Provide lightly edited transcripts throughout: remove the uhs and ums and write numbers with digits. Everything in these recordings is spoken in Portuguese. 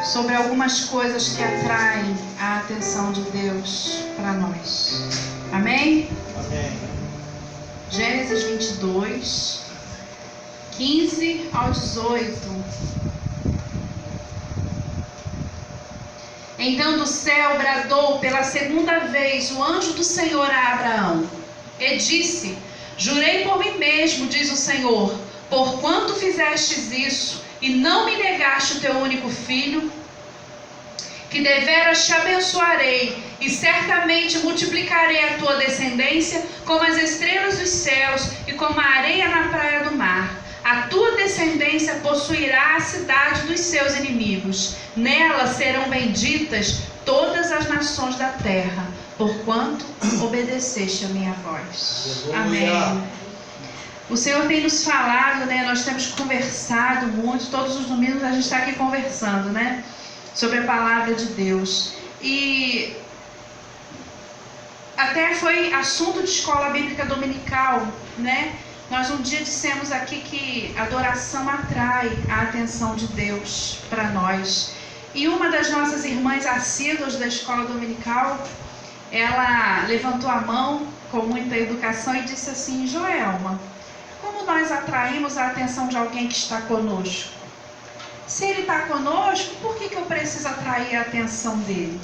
sobre algumas coisas que atraem a atenção de Deus para nós. Amém? Amém. Gênesis 22, 15 ao 18. Então do céu bradou pela segunda vez o anjo do Senhor a Abraão e disse: Jurei por mim mesmo, diz o Senhor, porquanto fizestes isso e não me negaste o teu único filho, que deveras te abençoarei e certamente multiplicarei a tua descendência como as estrelas dos céus e como a areia na praia do mar. A tua descendência possuirá a cidade dos seus inimigos. Nela serão benditas todas as nações da terra, porquanto obedeceste a minha voz. Amém. O Senhor tem nos falado, né? Nós temos conversado muito, todos os domingos a gente está aqui conversando, né? Sobre a palavra de Deus. E até foi assunto de escola bíblica dominical, né? Nós um dia dissemos aqui que a adoração atrai a atenção de Deus para nós. E uma das nossas irmãs assíduas da escola dominical, ela levantou a mão com muita educação e disse assim: Joelma, como nós atraímos a atenção de alguém que está conosco? Se ele está conosco, por que eu preciso atrair a atenção dele?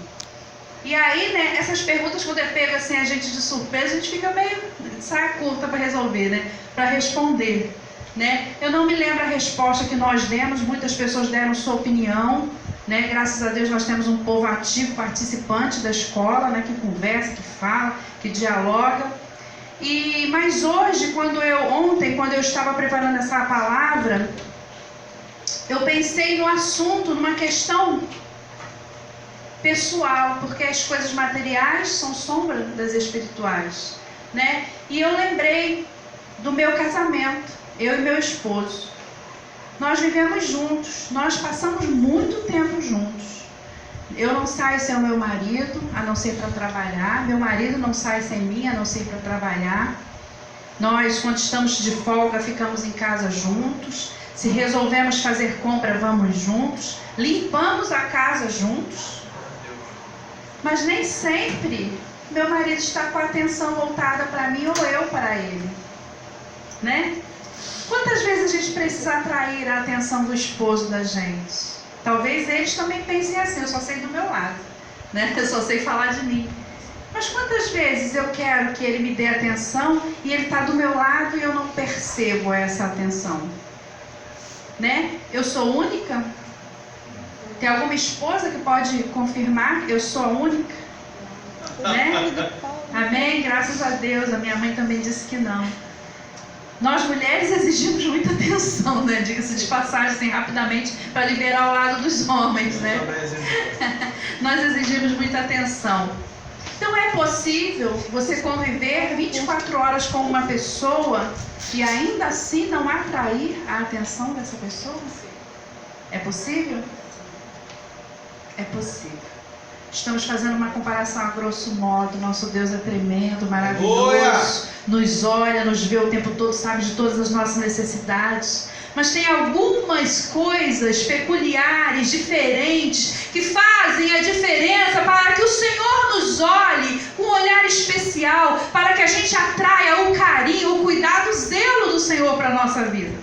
E aí, né, essas perguntas, quando é pego assim a gente de surpresa, a gente fica meio saia curta para resolver, né? Para responder, né? Eu não me lembro a resposta que nós demos, muitas pessoas deram sua opinião, né? Graças a Deus nós temos um povo ativo, participante da escola, né? Que conversa, que fala, que dialoga. Mas hoje, ontem, quando eu estava preparando essa palavra, eu pensei no assunto, numa questão pessoal, porque as coisas materiais são sombra das espirituais, né? E eu lembrei do meu casamento, eu e meu esposo. Nós vivemos juntos, nós passamos muito tempo juntos. Eu não saio sem o meu marido, a não ser para trabalhar. Meu marido não sai sem mim, a não ser para trabalhar. Nós, quando estamos de folga, ficamos em casa juntos. Se resolvemos fazer compra, vamos juntos. Limpamos a casa juntos. Mas nem sempre meu marido está com a atenção voltada para mim ou eu para ele, né? Quantas vezes a gente precisa atrair a atenção do esposo da gente? Talvez eles também pensem assim: eu só sei do meu lado, né? Eu só sei falar de mim. Mas quantas vezes eu quero que ele me dê atenção e ele está do meu lado e eu não percebo essa atenção, né? Eu sou única? Tem alguma esposa que pode confirmar? Eu sou a única, né? Amém? Graças a Deus. A minha mãe também disse que não. Nós mulheres exigimos muita atenção, né? Diga-se de passagem, assim, rapidamente, para liberar o lado dos homens, né? Nós exigimos muita atenção. Então é possível você conviver 24 horas com uma pessoa e ainda assim não atrair a atenção dessa pessoa? É possível? É possível. Estamos fazendo uma comparação a grosso modo. Nosso Deus é tremendo, maravilhoso. Nos olha, nos vê o tempo todo, sabe de todas as nossas necessidades. Mas tem algumas coisas peculiares, diferentes, que fazem a diferença para que o Senhor nos olhe com um olhar especial, para que a gente atraia o carinho, o cuidado, o zelo do Senhor para a nossa vida,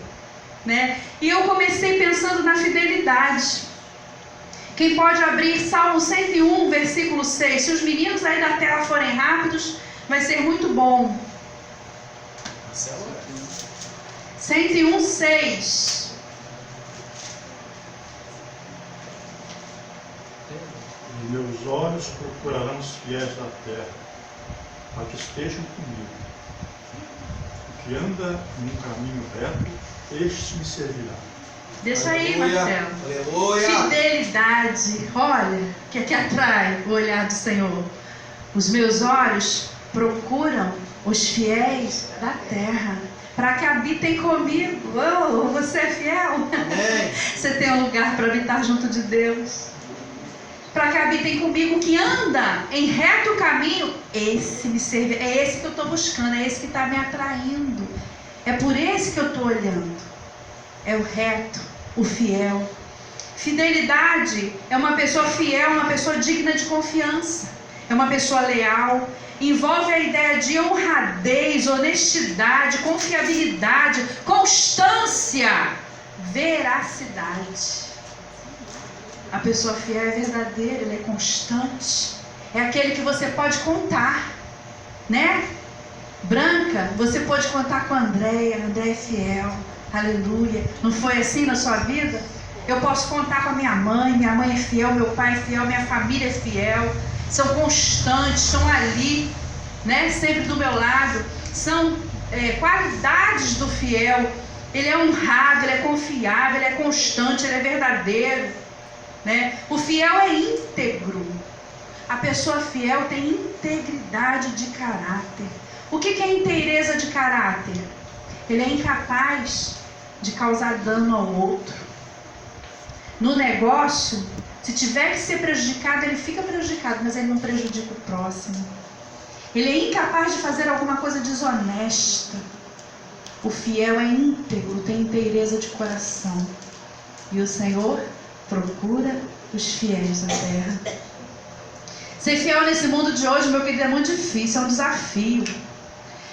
né? E eu comecei pensando na fidelidade. Quem pode abrir Salmo 101, versículo 6. Se os meninos aí da tela forem rápidos, vai ser muito bom. 101, 6. E meus olhos procurarão os fiéis da terra, para que estejam comigo. O que anda num caminho reto, este me servirá. Deixa aí, Marcelo. Aleluia. Fidelidade. Olha, que atrai o olhar do Senhor. Os meus olhos procuram os fiéis da terra, para que habitem comigo. Oh, você é fiel? Amém. Você tem um lugar para habitar junto de Deus. Para que habitem comigo, que anda em reto caminho, esse me serve. É esse que eu estou buscando, é esse que está me atraindo. É por esse que eu estou olhando. é o reto, o fiel. Fidelidade é uma pessoa fiel, uma pessoa digna de confiança, é uma pessoa leal. Envolve a ideia de honradez, honestidade, confiabilidade, constância, veracidade. A pessoa fiel é verdadeira, ele é constante, é aquele que você pode contar, né? Branca, você pode contar com a Andréia é fiel, aleluia. Não foi assim na sua vida? Eu posso contar com a minha mãe é fiel, meu pai é fiel, minha família é fiel. São constantes, estão ali, né? Sempre do meu lado. São qualidades do fiel. Ele é honrado, ele é confiável, ele é constante, ele é verdadeiro, né? O fiel é íntegro. A pessoa fiel tem integridade de caráter. O que é inteireza de caráter? Ele é incapaz de causar dano ao outro. No negócio, se tiver que ser prejudicado, ele fica prejudicado, mas ele não prejudica o próximo. Ele é incapaz de fazer alguma coisa desonesta. O fiel é íntegro, tem inteireza de coração. E o Senhor procura os fiéis da terra. Ser fiel nesse mundo de hoje, meu querido, é muito difícil, é um desafio.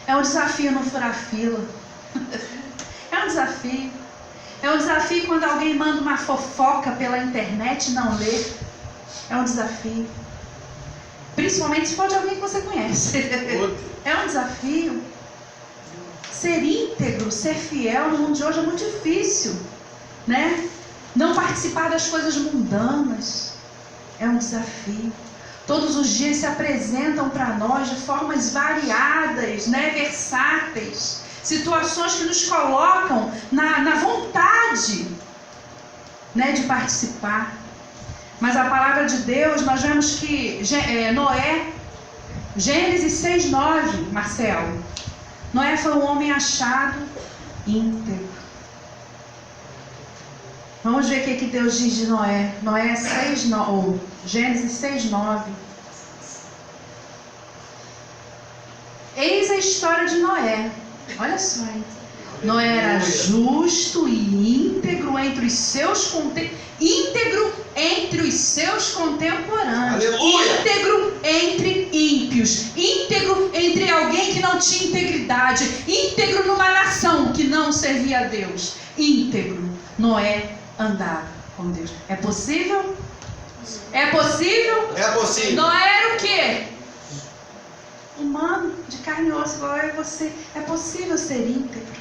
É um desafio não furar fila. É um desafio. É um desafio quando alguém manda uma fofoca pela internet e não lê. É um desafio. Principalmente se for de alguém que você conhece. É um desafio. Ser íntegro, ser fiel no mundo de hoje é muito difícil, né? Não participar das coisas mundanas é um desafio. Todos os dias se apresentam para nós de formas variadas, né? Versáteis. Situações que nos colocam na vontade, né? De participar. Mas a palavra de Deus, nós vemos que Noé, Gênesis 6:9, Marcelo. Noé foi um homem achado íntegro. Vamos ver o que Deus diz de Noé. Noé 6:9, ou Gênesis 6:9. Eis a história de Noé. Olha só, hein? Noé era justo e íntegro entre os seus contemporâneos. Aleluia! Íntegro entre ímpios. Íntegro entre alguém que não tinha integridade. Íntegro numa nação que não servia a Deus. Íntegro. Noé andava com Deus. É possível? É possível? É possível. Noé era o quê? Humano, de carne e osso, igual eu e você. É possível ser íntegro.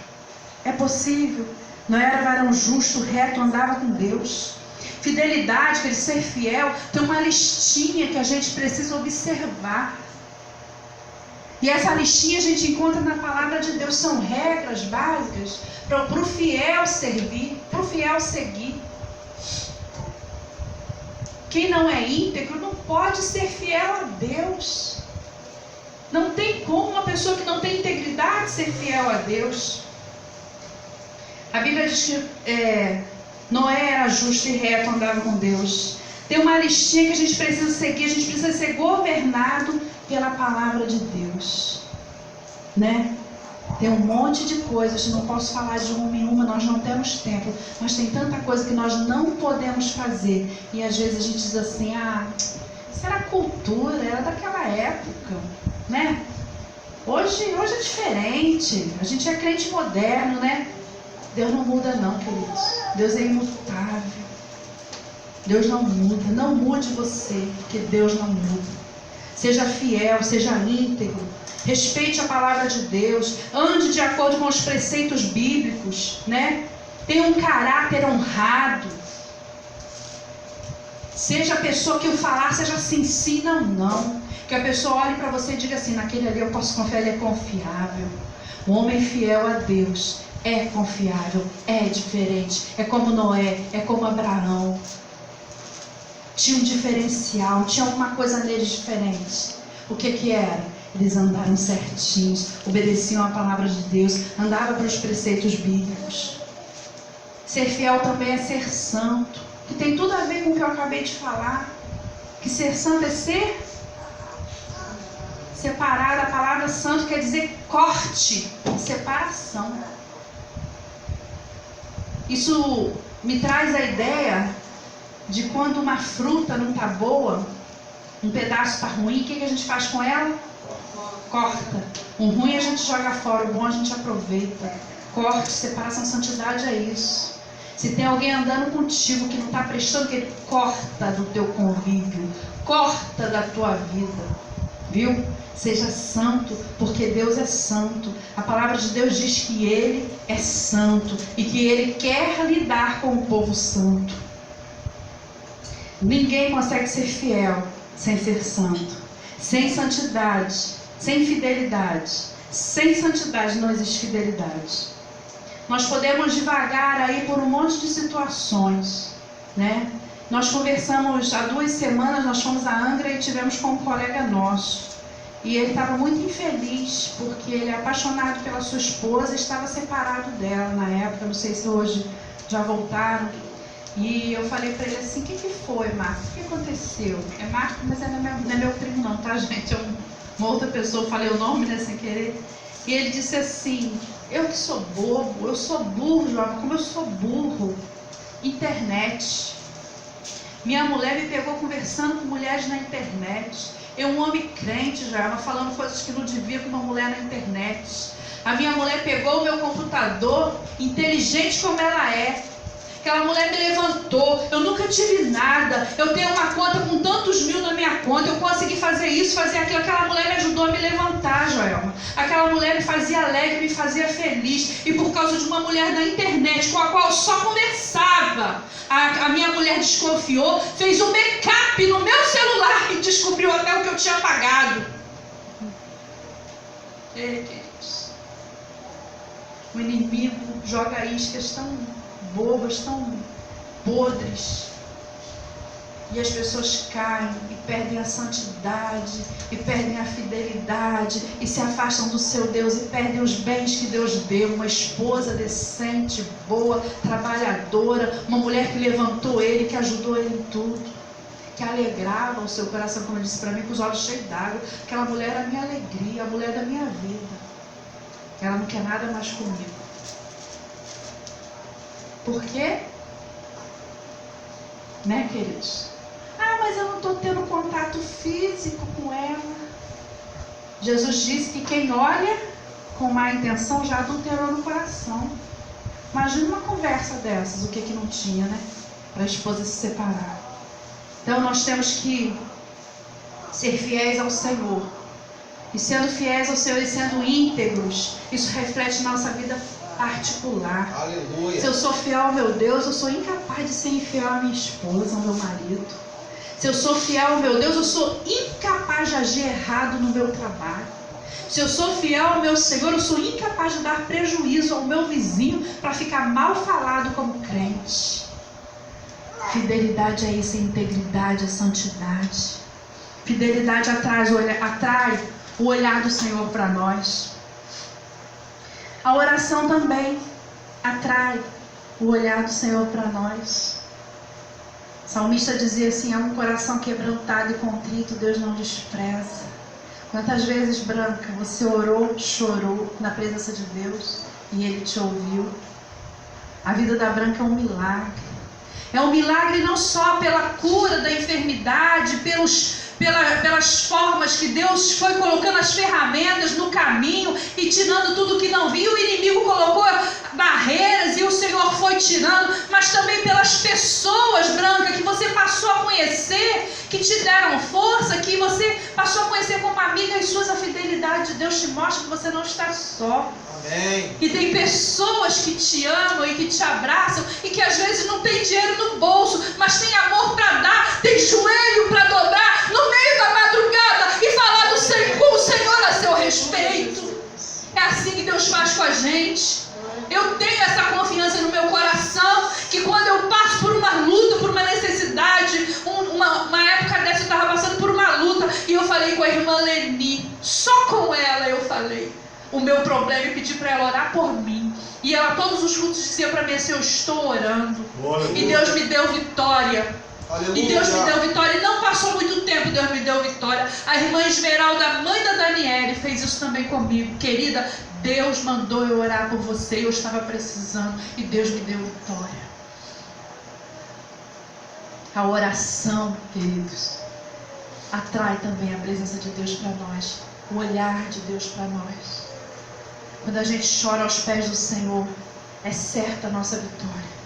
É possível. Noé era varão justo, reto, andava com Deus. Fidelidade, quer dizer, ser fiel, tem uma listinha que a gente precisa observar. E essa listinha a gente encontra na palavra de Deus. São regras básicas para o fiel servir, para o fiel seguir. Quem não é íntegro não pode ser fiel a Deus. Não tem como uma pessoa que não tem integridade ser fiel a Deus. A Bíblia diz que Noé era justo e reto, andava com Deus. Tem uma listinha que a gente precisa seguir, a gente precisa ser governado pela palavra de Deus, né? Tem um monte de coisas, não posso falar de uma em uma, nós não temos tempo, mas tem tanta coisa que nós não podemos fazer. E às vezes a gente diz assim, isso era cultura, era daquela época, né? Hoje é diferente, a gente é crente moderno, né? Deus não muda não, queridos. Deus é imutável. Deus não muda. Não mude você, porque Deus não muda. Seja fiel, seja íntegro. Respeite a palavra de Deus. Ande de acordo com os preceitos bíblicos, né? Tenha um caráter honrado. Seja a pessoa que o falar, seja sim, sim, não, não. Que a pessoa olhe para você e diga assim, naquele ali eu posso confiar, ele é confiável. O homem fiel a Deus é confiável, é diferente, é como Noé, é como Abraão. Tinha um diferencial, tinha alguma coisa neles diferente. O que era? Eles andaram certinhos, obedeciam a palavra de Deus, andavam para os preceitos bíblicos. Ser fiel também é ser santo, que tem tudo a ver com o que eu acabei de falar. Que ser santo é ser separado. A palavra santo quer dizer corte, separação. Isso me traz a ideia de quando uma fruta não está boa, um pedaço está ruim, o que a gente faz com ela? Corta. O ruim a gente joga fora, o bom a gente aproveita. Corte, separação, santidade é isso. Se tem alguém andando contigo que não está prestando, que ele corta do teu convívio, corta da tua vida, viu? Seja santo, porque Deus é santo. A palavra de Deus diz que Ele é santo e que Ele quer lidar com o povo santo. Ninguém consegue ser fiel sem ser santo. Sem santidade, sem fidelidade. Sem santidade não existe fidelidade. Nós podemos divagar aí por um monte de situações, né? Nós conversamos há 2 semanas, nós fomos a Angra e tivemos com um colega nosso. E ele estava muito infeliz, porque ele é apaixonado pela sua esposa e estava separado dela na época, não sei se hoje já voltaram. E eu falei para ele assim, o que foi, Marcos? O que aconteceu? É Marcos, mas não é meu primo não, tá, gente? É uma outra pessoa, falei o nome, né, sem querer. E ele disse assim, eu que sou bobo, eu sou burro, João, como eu sou burro. Internet. Minha mulher me pegou conversando com mulheres na internet. Eu, um homem crente, já falando coisas que não devia com uma mulher na internet. A minha mulher pegou o meu computador, inteligente como ela é. Aquela mulher me levantou, eu nunca tive nada, eu tenho uma conta com tantos mil na minha conta, eu consegui fazer isso, fazer aquilo. Aquela mulher me ajudou a me levantar, Joelma. Aquela mulher me fazia alegre, me fazia feliz. E por causa de uma mulher na internet, com a qual eu só conversava, a minha mulher desconfiou, fez um backup no meu celular e descobriu até o que eu tinha pagado. Ei, queridos, o inimigo joga iscas tão bobas, tão podres, e as pessoas caem e perdem a santidade e perdem a fidelidade e se afastam do seu Deus e perdem os bens que Deus deu. Uma esposa decente, boa, trabalhadora, uma mulher que levantou ele, que ajudou ele em tudo, que alegrava o seu coração, como ele disse para mim, com os olhos cheios d'água. Aquela mulher era a minha alegria, a mulher da minha vida. Ela não quer nada mais comigo. Por quê? Né, queridos? Ah, mas eu não estou tendo contato físico com ela. Jesus disse que quem olha com má intenção já adulterou no coração. Imagina uma conversa dessas, o que não tinha, né? Para a esposa se separar. Então nós temos que ser fiéis ao Senhor. E sendo fiéis ao Senhor e sendo íntegros, isso reflete nossa vida particular. Aleluia. Se eu sou fiel ao meu Deus, eu sou incapaz de ser infiel à minha esposa, ao meu marido. Se eu sou fiel ao meu Deus, eu sou incapaz de agir errado no meu trabalho. Se eu sou fiel ao meu Senhor, eu sou incapaz de dar prejuízo ao meu vizinho para ficar mal falado como crente. Fidelidade é isso, é integridade, é santidade. Fidelidade atrai o olhar do Senhor para nós. A oração também atrai o olhar do Senhor para nós. O salmista dizia assim, um coração quebrantado e contrito, Deus não despreza. Quantas vezes, Branca, você orou, chorou na presença de Deus e Ele te ouviu? A vida da Branca é um milagre. É um milagre não só pela cura da enfermidade, pelas formas que Deus foi colocando as ferramentas no caminho e tirando tudo que não viu. O inimigo colocou barreiras e o Senhor foi tirando, mas também pelas pessoas, Branca, que você passou a conhecer, que te deram força, que você passou a conhecer como amiga, e a fidelidade de Deus te mostra que você não está só. Amém. Que tem pessoas que te amam e que te abraçam e que às vezes não tem dinheiro no bolso, mas tem amor para dar, tem joelho para dobrar no meio da madrugada e falar com o Senhor a seu respeito. É assim que Deus faz com a gente. Eu tenho essa confiança no meu coração, que quando eu passo por uma luta, por uma necessidade, uma época dessa eu estava passando por uma luta, e eu falei com a irmã Leni, só com ela eu falei o meu problema e pedi para ela orar por mim. E ela, todos os cultos, dizia para mim assim, eu estou orando. E Deus me deu vitória. Aleluia. E Deus me deu vitória. E não passou muito tempo, Deus me deu vitória. A irmã Esmeralda, mãe da Daniele, fez isso também comigo. Querida, Deus mandou eu orar por você, eu estava precisando e Deus me deu vitória. A oração, queridos, atrai também a presença de Deus para nós, o olhar de Deus para nós. Quando a gente chora aos pés do Senhor, é certa a nossa vitória.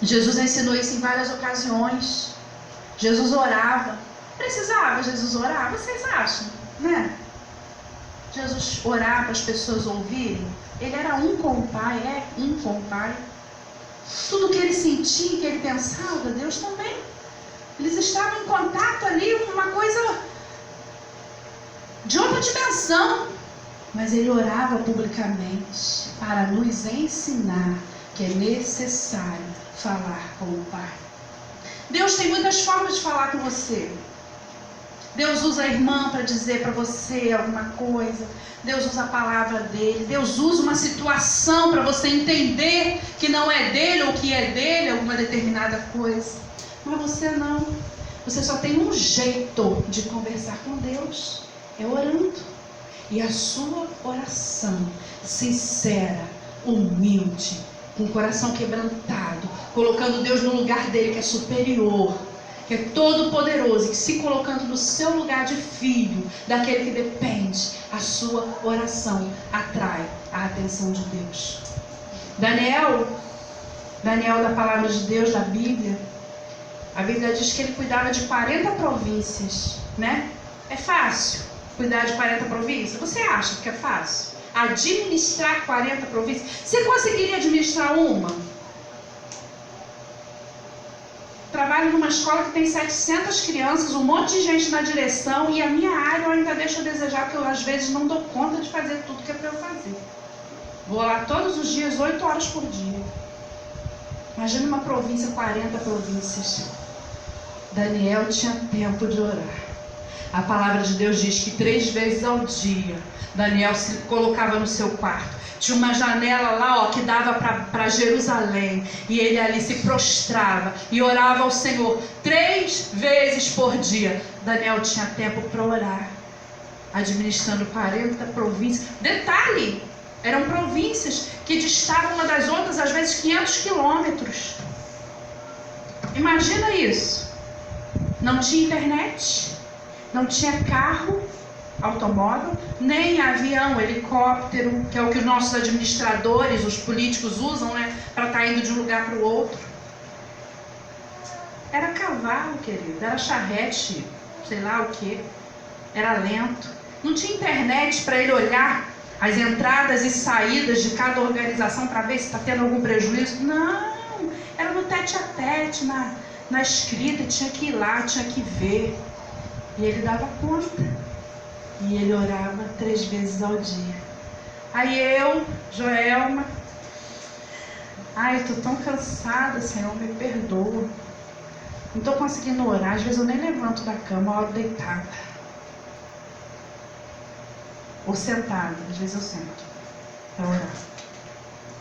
Jesus ensinou isso em várias ocasiões. Jesus orava. Precisava Jesus orar? Vocês acham, né? Jesus orar para as pessoas ouvirem? Ele era um com o Pai, um com o Pai. Tudo que ele sentia, que ele pensava, Deus também. Eles estavam em contato ali, uma coisa de outra dimensão. Mas ele orava publicamente para nos ensinar que é necessário falar com o Pai. Deus tem muitas formas de falar com você. Deus usa a irmã para dizer para você alguma coisa. Deus usa a palavra dele. Deus usa uma situação para você entender que não é dele ou que é dele, alguma determinada coisa. Mas você não. Você só tem um jeito de conversar com Deus. É orando. E a sua oração sincera, humilde, com o coração quebrantado, colocando Deus no lugar dele que é superior, que é todo poderoso, e que se colocando no seu lugar de filho, daquele que depende, a sua oração atrai a atenção de Deus. Daniel da palavra de Deus, da Bíblia, a Bíblia diz que ele cuidava de 40 províncias, né? É fácil cuidar de 40 províncias? Você acha que é fácil? Administrar 40 províncias? Você conseguiria administrar uma? Trabalho numa escola que tem 700 crianças, um monte de gente na direção, e a minha área eu ainda deixo a desejar, porque eu às vezes não dou conta de fazer tudo que é para eu fazer. Vou lá todos os dias, 8 horas por dia. Imagina uma província, 40 províncias. Daniel tinha tempo de orar. A palavra de Deus diz que 3 vezes ao dia Daniel se colocava no seu quarto. Tinha uma janela lá, que dava para Jerusalém. E ele ali se prostrava e orava ao Senhor 3 vezes por dia. Daniel tinha tempo para orar, administrando 40 províncias. Detalhe, eram províncias que distavam uma das outras, às vezes 500 quilômetros. Imagina isso. Não tinha internet, não tinha carro, automóvel, nem avião, helicóptero, que é o que os nossos administradores, os políticos usam, né, para estar indo de um lugar para o outro. Era cavalo, querido, era charrete, sei lá o que, era lento. Não tinha internet para ele olhar as entradas e saídas de cada organização para ver se está tendo algum prejuízo. Não, era no tete a tete, na escrita, tinha que ir lá, tinha que ver. E ele dava conta. E ele orava 3 vezes ao dia. Aí eu, Joelma, estou tão cansada, Senhor, me perdoa. Não estou conseguindo orar, às vezes eu nem levanto da cama, eu oro deitada. Ou sentada, às vezes eu sento para orar.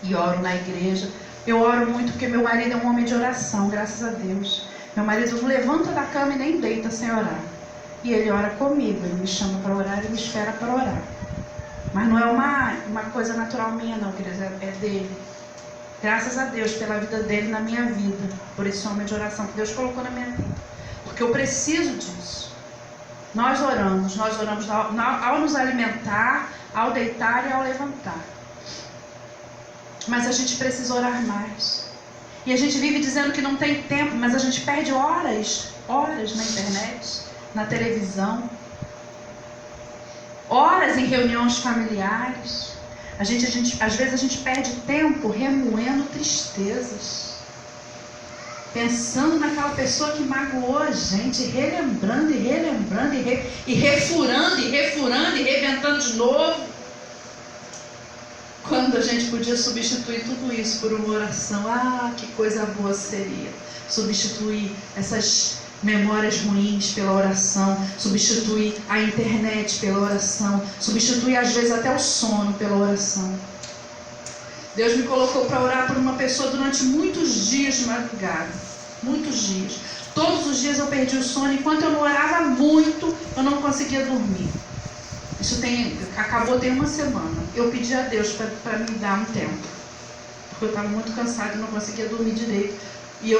E oro na igreja. Eu oro muito porque meu marido é um homem de oração, graças a Deus. Meu marido não levanta da cama e nem deita sem orar. E ele ora comigo, ele me chama para orar e me espera para orar. Mas não é uma coisa natural minha não, queridos, é dele. Graças a Deus pela vida dele na minha vida, por esse homem de oração que Deus colocou na minha vida. Porque eu preciso disso. Nós oramos ao nos alimentar, ao deitar e ao levantar. Mas a gente precisa orar mais. E a gente vive dizendo que não tem tempo, mas a gente perde horas na internet, na televisão, horas em reuniões familiares. Às vezes a gente perde tempo remoendo tristezas, pensando naquela pessoa que magoou a gente, relembrando e refurando e reventando de novo, quando a gente podia substituir tudo isso por uma oração. Que coisa boa seria substituir essas memórias ruins pela oração, substituir a internet pela oração, substituir às vezes até o sono pela oração. Deus me colocou para orar por uma pessoa durante muitos dias de madrugada, muitos dias. Todos os dias eu perdi o sono, enquanto eu não orava muito, eu não conseguia dormir. Acabou tem uma semana. Eu pedi a Deus para me dar um tempo. Porque eu estava muito cansada e não conseguia dormir direito. E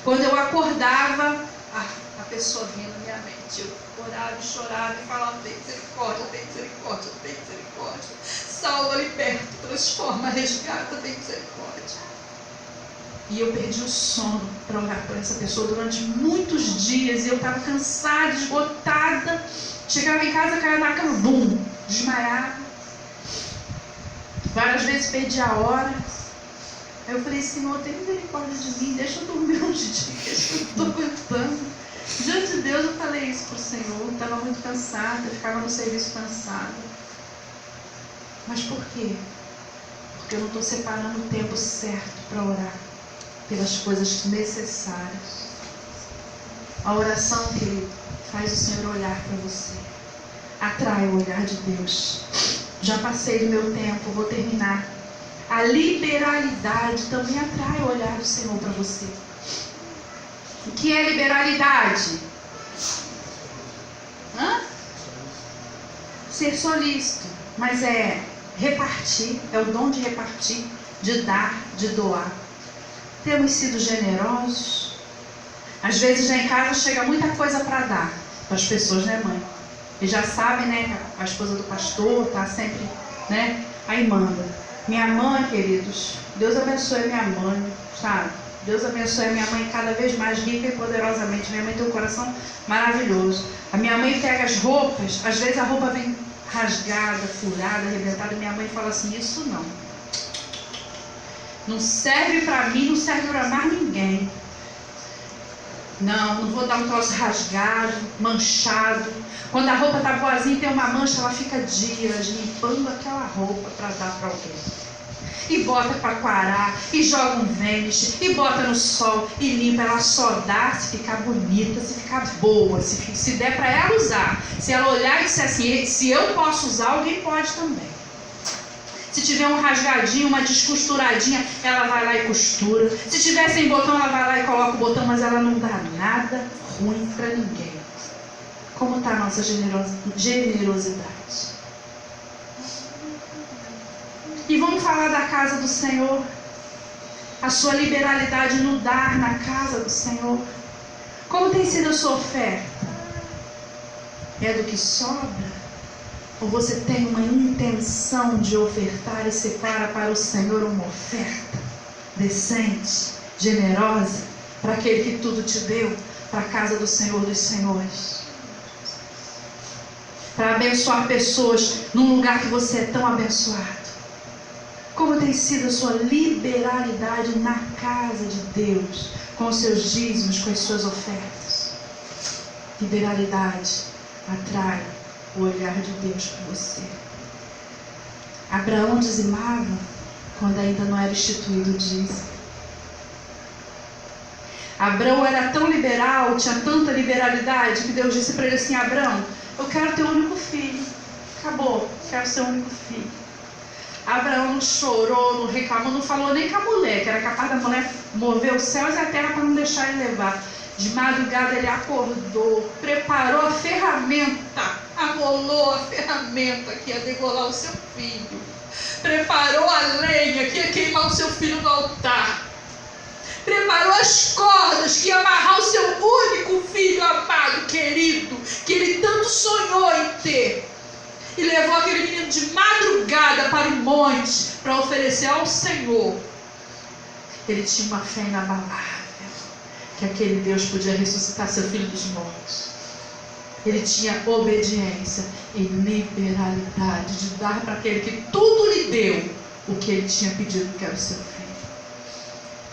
quando eu acordava, a pessoa vinha na minha mente. Eu orava e chorava e falava: tem misericórdia, tem misericórdia, tem misericórdia. Salva, liberta, transforma, resgata, tem misericórdia. E eu perdi o sono para orar por essa pessoa durante muitos dias. E eu estava cansada, esgotada. Chegava em casa, caía na cama, bum, desmaiava. Várias vezes perdi a hora. Aí eu falei: Senhor, tem misericórdia de mim, deixa eu dormir uns dias, eu não estou aguentando. Diante de Deus eu falei isso para o Senhor. Eu estava muito cansada, eu ficava no serviço cansada. Mas por quê? Porque eu não estou separando o tempo certo para orar pelas coisas necessárias. A oração, querido, faz o Senhor olhar para você. Atrai o olhar de Deus. Já passei do meu tempo, vou terminar. A liberalidade também atrai o olhar do Senhor para você. O que é liberalidade? Ser solícito, mas é repartir, é o dom de repartir, de dar, de doar. Temos sido generosos. Às vezes já em casa chega muita coisa para dar para as pessoas, né, mãe? E já sabem, né, que a esposa do pastor está sempre, né? Aí manda. Minha mãe, queridos, Deus abençoe minha mãe, sabe? Deus abençoe a minha mãe cada vez mais rica e poderosamente. Minha mãe tem um coração maravilhoso. A minha mãe pega as roupas, às vezes a roupa vem rasgada, furada, arrebentada. Minha mãe fala assim: isso não. Não serve para mim, não serve para mais ninguém. Não vou dar um troço rasgado, manchado. Quando a roupa está boazinha e tem uma mancha, ela fica dias limpando aquela roupa para dar para alguém. E bota para quarar, e joga um vênice, e bota no sol, e limpa. Ela só dá se ficar bonita, se ficar boa, se der para ela usar. Se ela olhar e disser assim: se eu posso usar, alguém pode também. Se tiver um rasgadinho, uma descosturadinha, ela vai lá e costura. Se tiver sem botão, ela vai lá e coloca o botão, mas ela não dá nada ruim para ninguém. Como está a nossa generosidade? E vamos falar da casa do Senhor. A sua liberalidade no dar na casa do Senhor. Como tem sido a sua oferta? É do que sobra? Ou você tem uma intenção de ofertar e separa para o Senhor uma oferta decente, generosa, para aquele que tudo te deu, para a casa do Senhor dos Senhores? Para abençoar pessoas num lugar que você é tão abençoado. Como tem sido a sua liberalidade na casa de Deus, com os seus dízimos, com as suas ofertas? Liberalidade atrai o olhar de Deus para você. Abraão dizimava quando ainda não era instituído o dízimo. Abraão era tão liberal, tinha tanta liberalidade, que Deus disse para ele assim: Abraão, eu quero teu único filho. Acabou, quero seu único filho. Abraão não chorou, não reclamou, não falou nem com a mulher, que era capaz da mulher mover os céus e a terra para não deixar ele levar. De madrugada ele acordou, preparou a ferramenta, amolou a ferramenta que ia degolar o seu filho, preparou a lenha que ia queimar o seu filho no altar, preparou as cordas que ia amarrar o seu único filho amado, querido, que ele tanto sonhou em ter, e levou aquele menino de madrugada para o monte para oferecer ao Senhor. Ele tinha uma fé inabalável que aquele Deus podia ressuscitar seu filho dos mortos. Ele tinha obediência e liberalidade de dar para aquele que tudo lhe deu o que ele tinha pedido, que era o seu filho.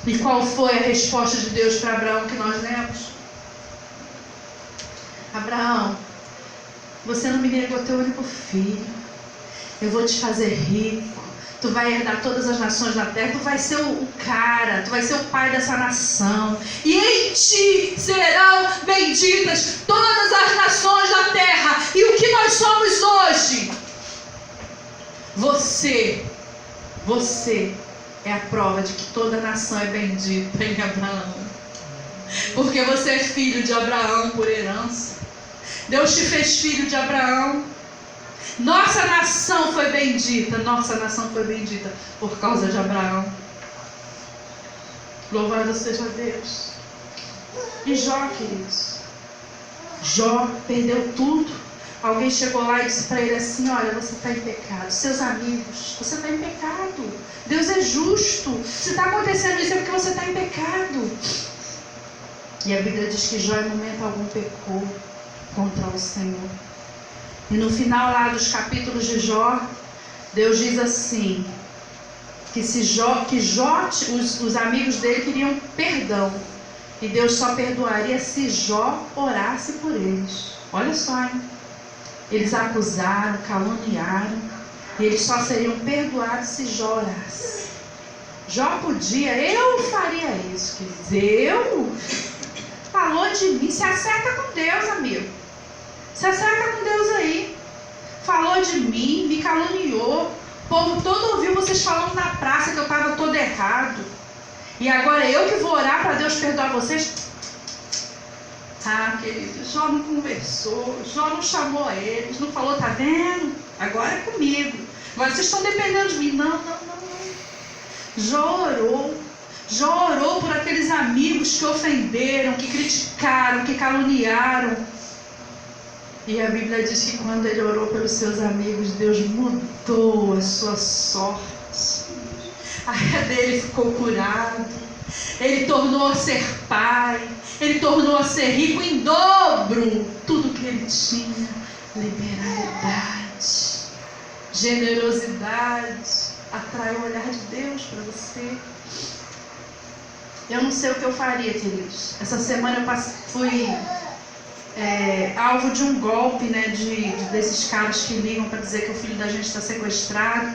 E qual foi a resposta de Deus para Abraão que nós lemos? Abraão, você não me negou teu único filho. Eu vou te fazer rico. Tu vai herdar todas as nações da terra. Tu vai ser o cara. Tu vai ser o pai dessa nação. E em ti serão benditas todas as nações da terra. E o que nós somos hoje? Você é a prova de que toda nação é bendita em Abraão. Porque você é filho de Abraão por herança. Deus te fez filho de Abraão. Nossa nação foi bendita por causa de Abraão. Louvado seja Deus. E Jó, queridos, Jó perdeu tudo. Alguém chegou lá e disse para ele assim: olha, você está em pecado. Seus amigos, você está em pecado. Deus é justo. Se está acontecendo isso é porque você está em pecado. E a Bíblia diz que Jó em momento algum pecou contra o Senhor. E no final lá dos capítulos de Jó, Deus diz assim, que os amigos dele queriam perdão. E Deus só perdoaria se Jó orasse por eles. Olha só, hein? Eles acusaram, caluniaram, e eles só seriam perdoados se Jó orasse. Jó podia, eu faria isso, queridos. Eu? Falou de mim, se acerta com Deus, amigo. Se acerta com Deus aí. Falou de mim, me caluniou. O povo todo ouviu vocês falando na praça que eu estava todo errado. E agora eu que vou orar para Deus perdoar vocês? Ah, querido, Jó não conversou, Jó não chamou eles, não falou, tá vendo? Agora é comigo. Agora vocês estão dependendo de mim. Não. Jó orou por aqueles amigos que ofenderam, que criticaram, que caluniaram. E a Bíblia diz que quando ele orou pelos seus amigos, Deus mudou a sua sorte. A fé dele ficou curada. Ele tornou a ser pai. Ele tornou a ser rico em dobro. Tudo que ele tinha. Liberalidade, generosidade. Atrai o olhar de Deus para você. Eu não sei o que eu faria, queridos. Essa semana eu fui alvo de um golpe, né, desses caras que ligam para dizer que o filho da gente está sequestrado.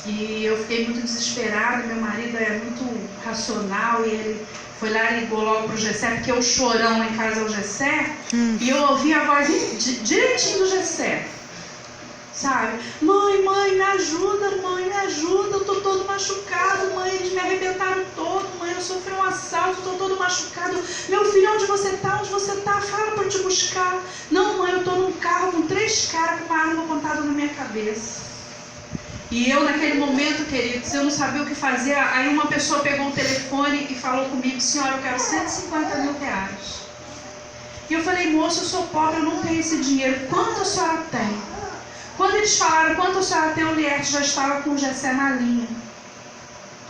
E eu fiquei muito desesperada. Meu marido é muito racional e ele foi lá e ligou logo para o Gessé, porque o chorão lá em casa é o Gessé. E eu ouvi a voz direitinho do Gessé. Sabe? Mãe, me ajuda, eu tô todo machucado, mãe, eles me arrebentaram todo, mãe, eu sofri um assalto, tô todo machucado. Meu filho, onde você tá? Fala pra eu te buscar. Não, mãe, eu tô num carro com 3 caras com uma arma apontada na minha cabeça. E eu, naquele momento, queridos, eu não sabia o que fazer. Aí uma pessoa pegou o telefone e falou comigo: senhora, eu quero 150 mil reais. E eu falei: moço, eu sou pobre, eu não tenho esse dinheiro, quanto a senhora tem? Quando eles falaram quanto a senhora tem, o Lierte já estava com o Gessé na linha.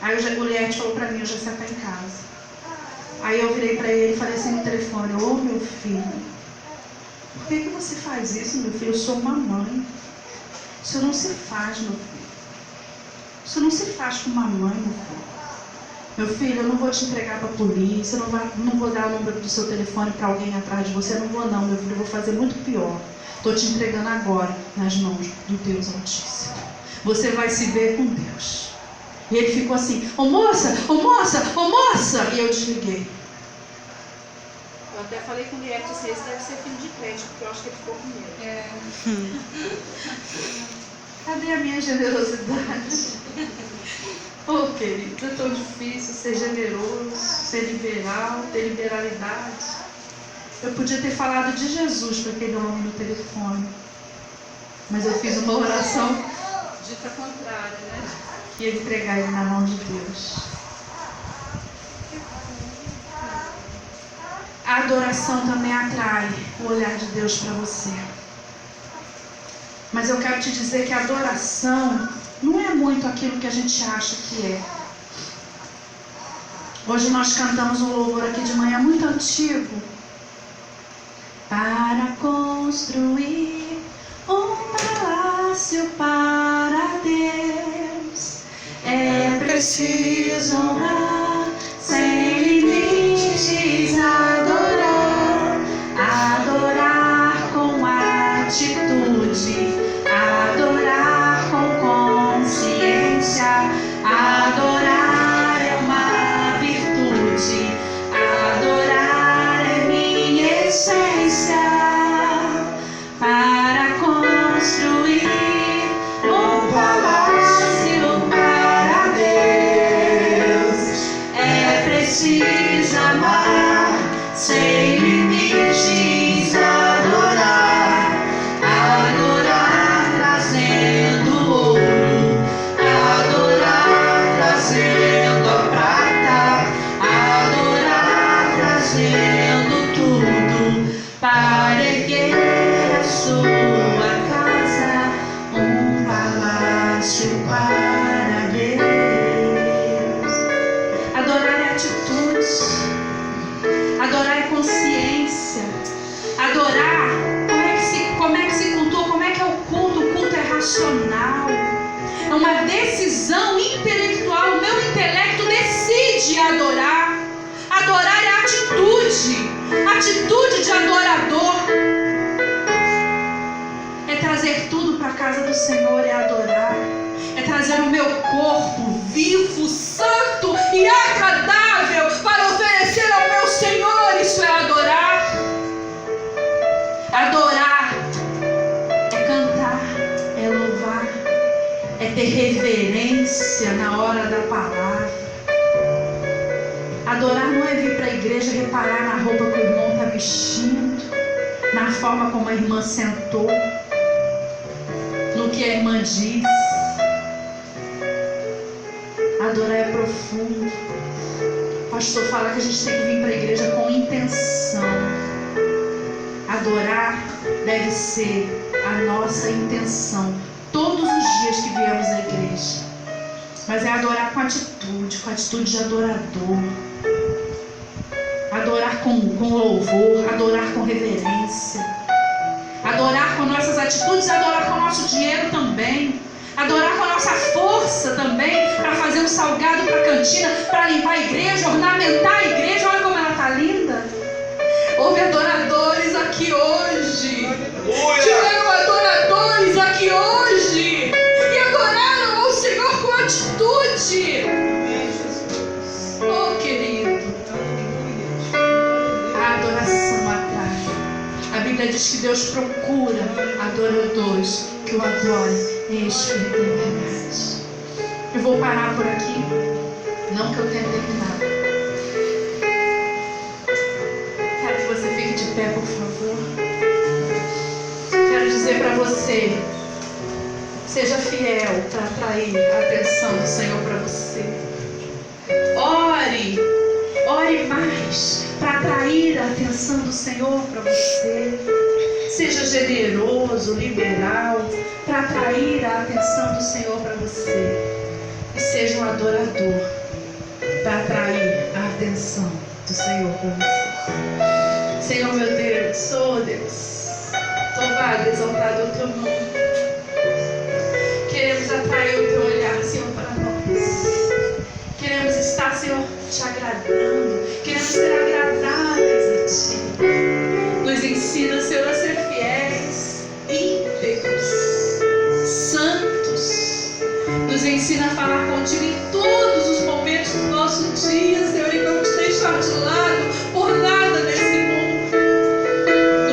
Aí o Lierte falou para mim: o Gessé está em casa. Aí eu virei para ele e falei assim no telefone: ô meu filho, por que você faz isso, meu filho? Eu sou uma mãe. Isso não se faz, meu filho. Isso não se faz com uma mãe, meu filho. Meu filho, eu não vou te entregar para a polícia, não vou dar o número do seu telefone para alguém atrás de você, não vou não, meu filho, eu vou fazer muito pior. Estou te entregando agora nas mãos do Deus Altíssimo. Você vai se ver com Deus. E ele ficou assim: ô moça! E eu desliguei. Eu até falei com o Liette assim: esse deve ser filho de crente, porque eu acho que ele ficou com medo. Cadê a minha generosidade? Querido, é tão difícil ser generoso, ser liberal, ter liberalidade. Eu podia ter falado de Jesus para aquele homem no telefone, mas eu fiz uma oração dita contrária, né? E ele entregar ele na mão de Deus. A adoração também atrai o olhar de Deus para você. Mas eu quero te dizer que a adoração não é muito aquilo que a gente acha que é. Hoje nós cantamos um louvor aqui de manhã muito antigo. Para construir um palácio para Deus, é preciso orar sem limites, adorar com atitude, adorar com consciência, adorar é uma virtude, adorar é minha essência. Para construir um palácio para Deus, é preciso amar sem limites, adorar Adorar, como é que se cultua? Como é que é o culto? O culto é racional. É uma decisão intelectual. O meu intelecto decide adorar. Adorar é atitude. Atitude de adorador. É trazer tudo para a casa do Senhor, é adorar. É trazer o meu corpo vivo, santo e agradável para oferecer ao meu Senhor. Isso é adorar. Adorar é cantar, é louvar, é ter reverência na hora da palavra. Adorar não é vir para a igreja reparar na roupa que o irmão está vestindo, na forma como a irmã sentou, no que a irmã diz. Adorar é profundo. O pastor fala que a gente tem que vir para a igreja com intenção. Adorar deve ser a nossa intenção todos os dias que viemos à igreja. Mas é adorar com atitude de adorador. Adorar com louvor, adorar com reverência. Adorar com nossas atitudes, adorar com o nosso dinheiro também. Adorar com a nossa força também, para fazer um salgado para a cantina, para limpar a igreja, ornamentar a igreja. Olha como ela está linda. Houve adoradores aqui hoje. Tiveram adoradores aqui hoje. E adoraram ao Senhor com atitude. Oh, querido. A adoração atrai. A Bíblia diz que Deus procura adoradores que o adorem em espírito e em verdade. Eu vou parar por aqui. Não que eu tenha terminado. Quero que você fique de pé, por favor. Quero dizer para você: seja fiel para atrair a atenção do Senhor para você. Ore mais para atrair a atenção do Senhor para você. Seja generoso, liberal, para atrair a atenção do Senhor para você. E seja um adorador para atrair a atenção do Senhor para você. Senhor meu Deus, oh Deus, louvado e exaltado é o teu nome. Queremos atrair o teu olhar, Senhor, para nós. Queremos estar, Senhor, te agradando. Queremos ser agradáveis a ti. Nos ensina, Senhor, a ser fiéis, íntegros, santos. Nos ensina a falar contigo em todos os momentos do nosso dia, Senhor, e não te deixar de lado por nada nesse mundo.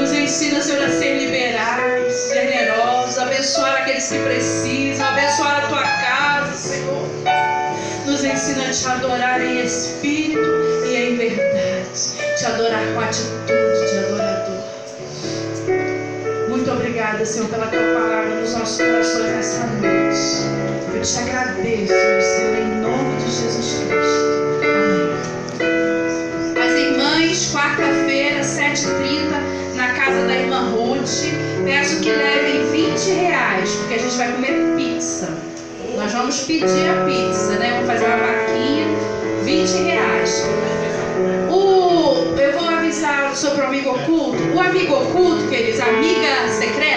Nos ensina, Senhor, a ser liberais, generosos, abençoar aqueles que precisam, abençoar a tua casa, Senhor. Nos ensina a te adorar em espírito e em verdade, te adorar com atitude de adorador. Muito obrigada, Senhor, pela tua palavra nos nossos corações nessa noite. Eu te agradeço, Senhor, em nome de Jesus Cristo. Amém. As irmãs, quarta-feira, 7h30, na casa da irmã Ruth, peço que levem R$20, porque a gente vai comer pizza. Nós vamos pedir a pizza, né? Vamos fazer uma vaquinha, R$20. Eu vou avisar sobre o amigo oculto. O amigo oculto, queridos, amiga secreta.